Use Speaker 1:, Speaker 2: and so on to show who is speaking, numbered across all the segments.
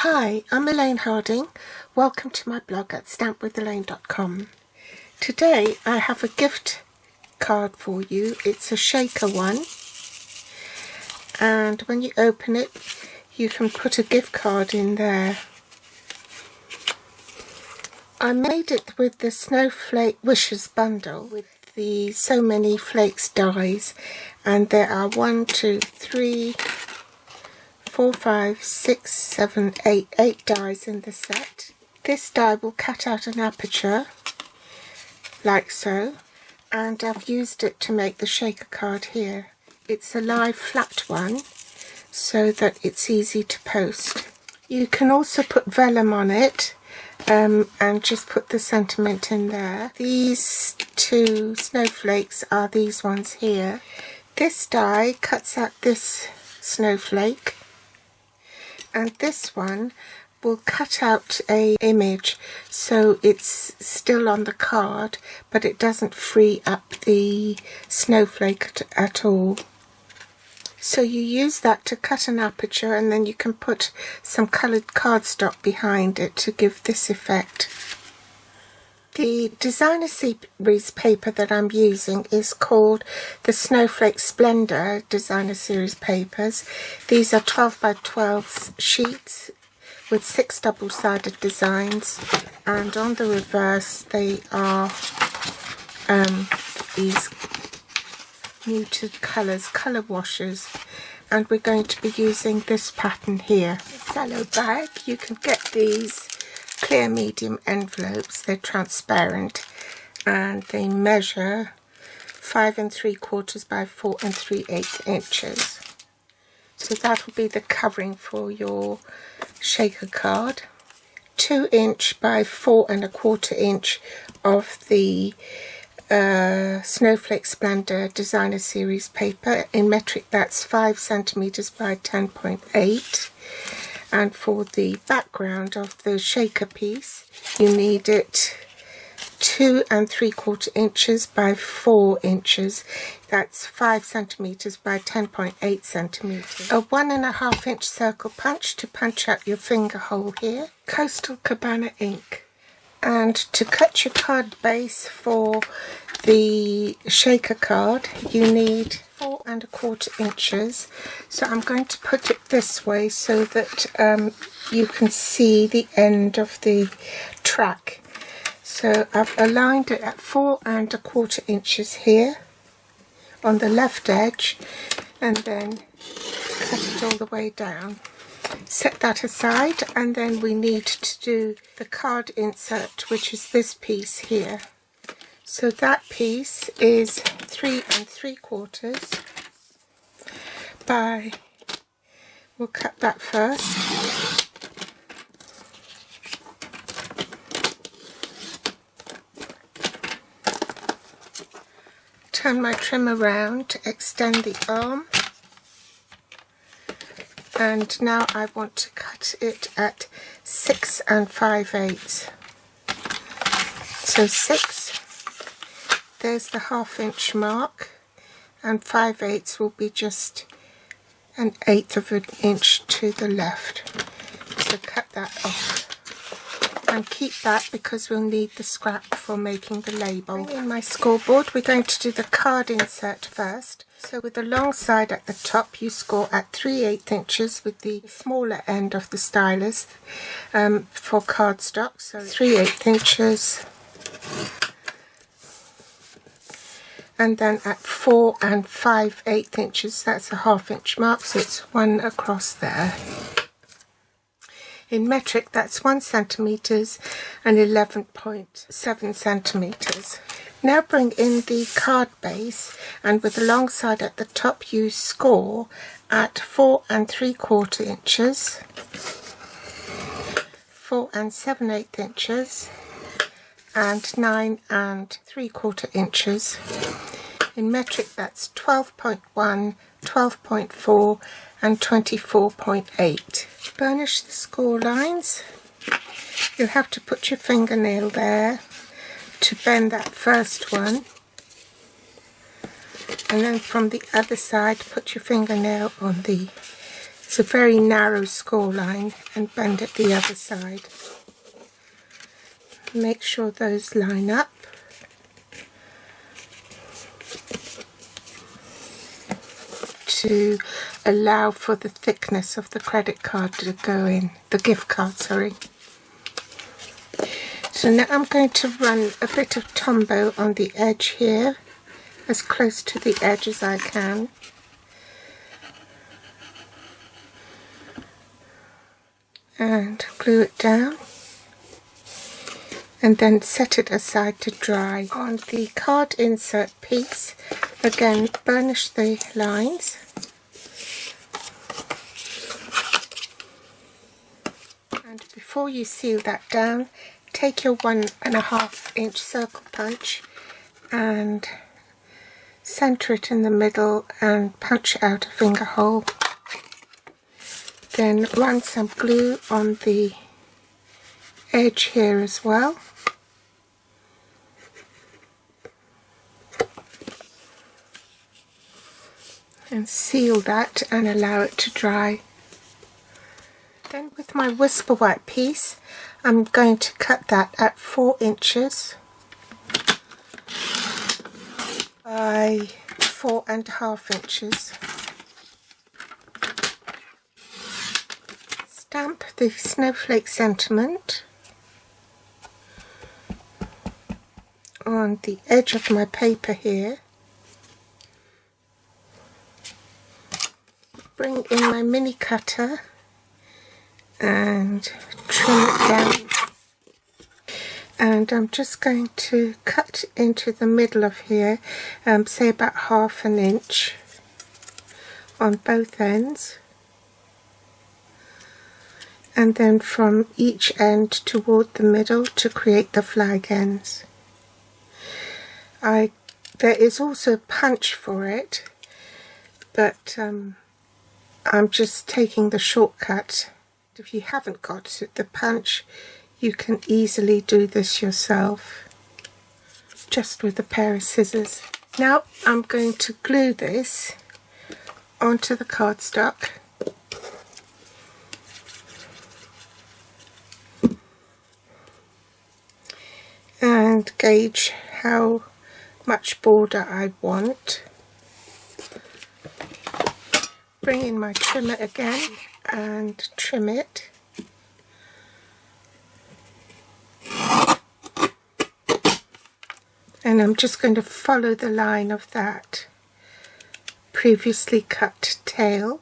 Speaker 1: Hi, I'm Elaine Harding. Welcome to my blog at stampwithelaine.com. Today I have a gift card for you. It's a shaker one, and when you open it you can put a gift card in there. I made it with the Snowflake Wishes bundle with the So Many Flakes dies, and there are 1, 2, 3, 4, 5, 6, 7, 8 dies in the set. This die will cut out an aperture like so, and I've used it to make the shaker card here. It's a live flat one so that it's easy to post. You can also put vellum on it and just put the sentiment in there. These two snowflakes are these ones here. This die cuts out this snowflake, and this one will cut out a image so it's still on the card but it doesn't free up the snowflake at all. So you use that to cut an aperture, and then you can put some coloured cardstock behind it to give this effect. The designer series paper that I'm using is called the Snowflake Splendor designer series papers. These are 12 by 12 sheets with 6 double-sided designs, and on the reverse they are these muted colours, colour washes, and we're going to be using this pattern here. Cello bag, you can get these clear medium envelopes. They're transparent and they measure 5 3/4 by 4 3/8 inches. So that will be the covering for your shaker card. 2 inch by 4 1/4 inch of the Snowflake Splendor designer series paper. In metric that's 5 centimeters by 10.8. And for the background of the shaker piece you need it 2 3/4 inches by 4 inches. That's 5 centimeters by 10.8 centimeters. A 1 1/2 inch circle punch to punch out your finger hole here. Coastal Cabana ink. And to cut your card base for the shaker card you need 4 1/4 inches. So I'm going to put it this way so that you can see the end of the track. So I've aligned it at 4 1/4 inches here on the left edge, and then cut it all the way down. Set that aside, and then we need to do the card insert, which is this piece here. So that piece is 3 3/4 by, we'll cut that first. Turn my trim around to extend the arm, and now I want to cut it at 6 5/8. So 6, there's the 1/2 inch mark, and 5/8 will be just 1/8 of an inch to the left. So cut that off. And keep that because we'll need the scrap for making the label. In my scoreboard we're going to do the card insert first. So with the long side at the top you score at 3/8 inches with the smaller end of the stylus for cardstock. So 3/8 inches. And then at 4 5/8 inches, that's a 1/2 inch mark, so it's 1 across there. In metric that's 1 centimeters and 11.7 centimeters. Now bring in the card base, and with the long side at the top you score at 4 3/4 inches, 4 7/8 inches, and 9 3/4 inches. In metric that's 12.1, 12.4 and 24.8. Burnish the score lines. You have to put your fingernail there to bend that first one, and then from the other side put your fingernail on the It's a very narrow score line, and bend at the other side. Make sure those line up. To allow for the thickness of the credit card to go in, the gift card, sorry. So now I'm going to run a bit of Tombow on the edge here, as close to the edge as I can. And glue it down. And then set it aside to dry. On the card insert piece, again, burnish the lines. And before you seal that down, take your 1.5 inch circle punch and center it in the middle and punch out a finger hole. Then run some glue on the edge here as well. And seal that and allow it to dry. Then with my whisper white piece, I'm going to cut that at 4 inches by 4.5 inches. Stamp the snowflake sentiment on the edge of my paper here. Bring in my mini cutter and trim it down. And I'm just going to cut into the middle of here, say about 1/2 inch on both ends. And then from each end toward the middle to create the flag ends. There is also a punch for it, but I'm just taking the shortcut. If you haven't got the punch, you can easily do this yourself, just with a pair of scissors. Now I'm going to glue this onto the cardstock. And gauge how much border I want. Bring in my trimmer again and trim it. And I'm just going to follow the line of that previously cut tail.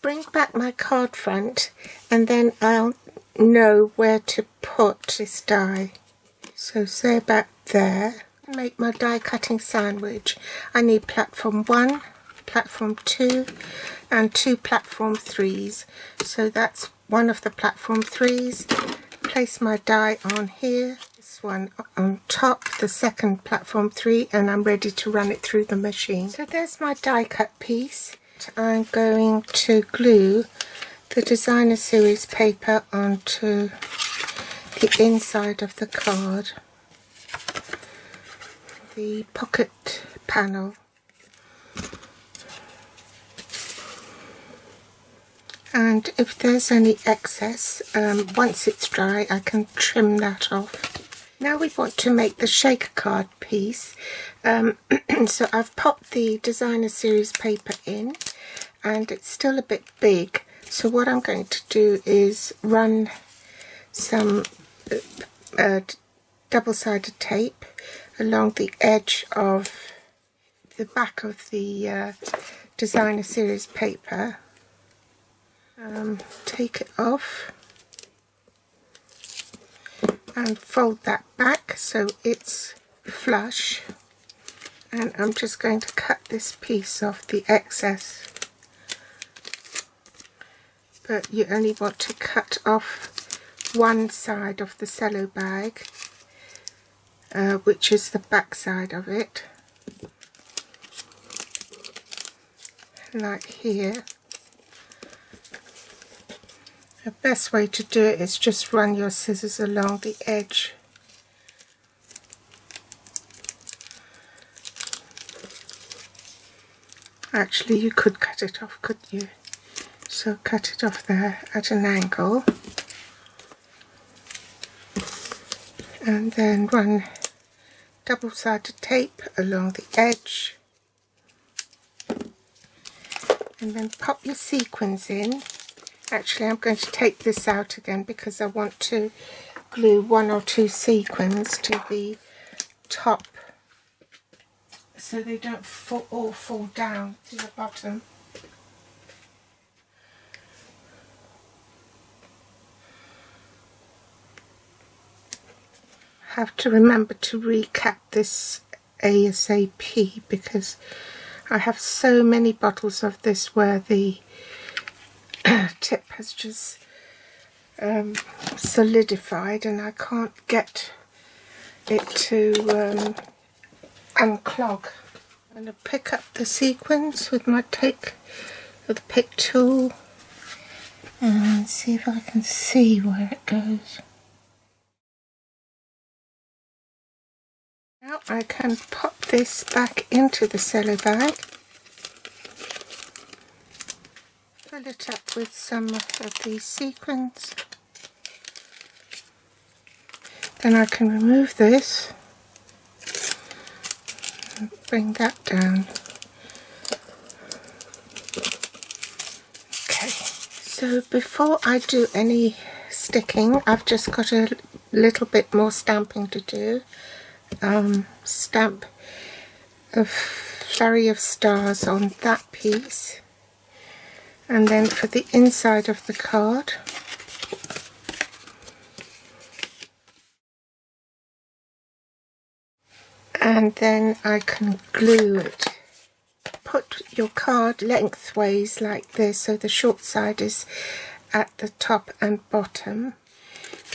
Speaker 1: Bring back my card front and then I'll know where to put this die. So say about there. Make my die cutting sandwich. I need platform 1, platform 2 and 2 platform 3s. So that's one of the platform 3s. Place my die on here, this one on top, the second platform 3, and I'm ready to run it through the machine. So there's my die cut piece. I'm going to glue the designer series paper onto the inside of the card, the pocket panel. And if there's any excess, once it's dry, I can trim that off. Now we want to make the shaker card piece. So I've popped the designer series paper in, and it's still a bit big. So what I'm going to do is run some double-sided tape along the edge of the back of the designer series paper. Take it off and fold that back so it's flush, and I'm just going to cut this piece off the excess, but you only want to cut off one side of the cello bag, which is the back side of it, like here. The best way to do it is just run your scissors along the edge. Actually, you could cut it off, couldn't you? So cut it off there at an angle, and then run double-sided tape along the edge, and then pop your sequins in. Actually, I'm going to take this out again because I want to glue 1 or 2 sequins to the top so they don't all fall down to the bottom. I have to remember to recap this ASAP because I have so many bottles of this where the tip has just solidified and I can't get it to unclog. I'm going to pick up the sequins with my pick tool and see if I can see where it goes. Now I can pop this back into the cello bag, fill it up with some of these sequins, then I can remove this and bring that down. Okay, so before I do any sticking, I've just got a little bit more stamping to do. Stamp a flurry of stars on that piece, and then for the inside of the card and then I can glue it. Put your card lengthways like this so the short side is at the top and bottom.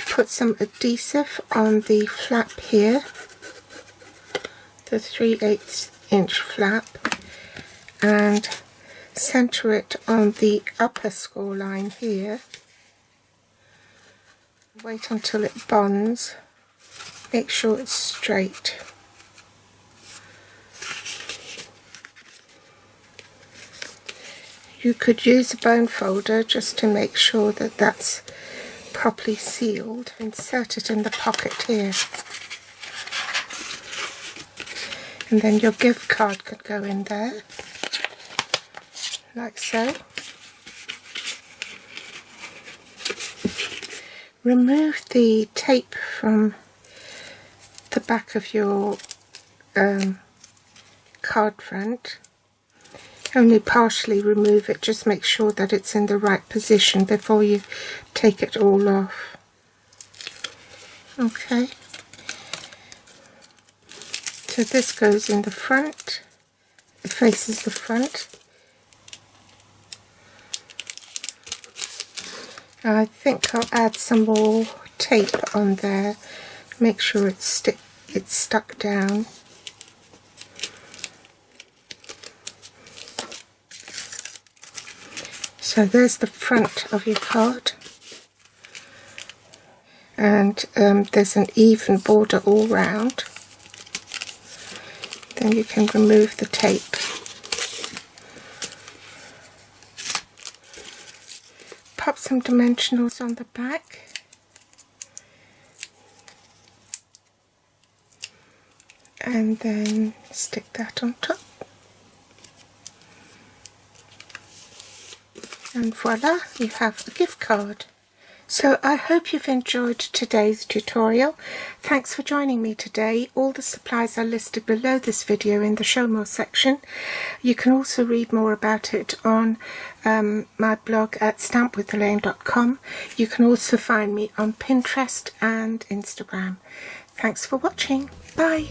Speaker 1: Put some adhesive on the flap here, the 3/8 inch flap, and center it on the upper score line here. Wait until it bonds. Make sure it's straight. You could use a bone folder just to make sure that that's properly sealed. Insert it in the pocket here. And then your gift card could go in there, like so. Remove the tape from the back of your card front. Only partially remove it, just make sure that it's in the right position before you take it all off. Okay. So this goes in the front, it faces the front. I think I'll add some more tape on there, make sure it's stuck down. So there's the front of your card, and there's an even border all round. Then you can remove the tape. Pop some dimensionals on the back. And then stick that on top. And voila, you have a gift card. So I hope you've enjoyed today's tutorial. Thanks for joining me today. All the supplies are listed below this video in the show more section. You can also read more about it on my blog at stampwithelaine.com. You can also find me on Pinterest and Instagram. Thanks for watching. Bye.